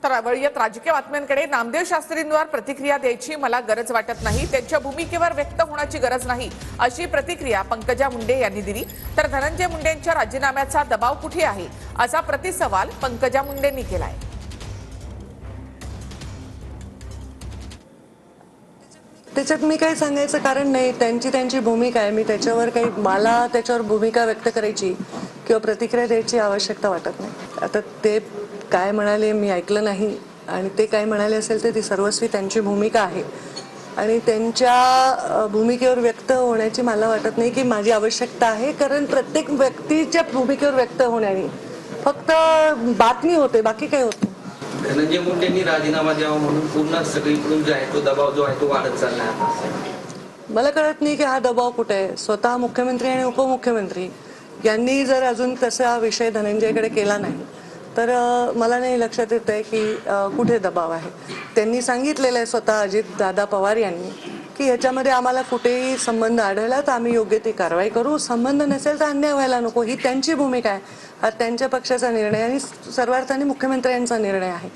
तर वळूयात राजकीय बातम्यांकडे. नामदेव शास्त्रींवर प्रतिक्रिया द्यायची मला गरज वाटत नाही, त्यांच्या भूमिकेवर व्यक्त होण्याची गरज नाही, अशी प्रतिक्रिया पंकजा मुंडे यांनी दिली. तर धनंजय मुंडेंच्या राजीनाम्याचा दबाव कुठे आहे, असा प्रतिसवाल पंकजा मुंडेंनी केलाय. त्याच्यात मी काही सांगायचं कारण नाही. त्यांची भूमिका आहे. मी त्याच्यावर काही मला त्याच्यावर भूमिका व्यक्त करायची किंवा प्रतिक्रिया द्यायची आवश्यकता वाटत नाही. आता ते काय म्हणाले मी ऐकलं नाही आणि ते काय म्हणाले असेल तर ती सर्वस्वी त्यांची भूमिका आहे आणि त्यांच्या भूमिकेवर व्यक्त होण्याची मला वाटत नाही की माझी आवश्यकता आहे. कारण प्रत्येक व्यक्तीच्या भूमिकेवर व्यक्त होण्याने फक्त बातमी होते, बाकी काही होत नाही. धनंजय मुंडेंनी राजीनामा द्यावा म्हणून पूर्ण सगळीकडून जो आहे तो दबाव जो आहे तो वाढत चालला आहे. मला कळत नाही की हा दबाव कुठे आहे. स्वतः मुख्यमंत्री आणि उपमुख्यमंत्री यांनी जर अजून तसा विषय धनंजयकडे केला नाही तर मला नाही लक्षात येत आहे की कुठे दबाव आहे. त्यांनी सांगितलेलं आहे स्वतः अजितदादा पवार यांनी की ह्याच्यामध्ये आम्हाला कुठेही संबंध आढळला तर आम्ही योग्य ती कारवाई करू, संबंध नसेल तर अन्याय व्हायला नको, ही त्यांची भूमिका आहे. हा त्यांच्या पक्षाचा निर्णय आणि सर्वार्थाने मुख्यमंत्र्यांचा निर्णय आहे.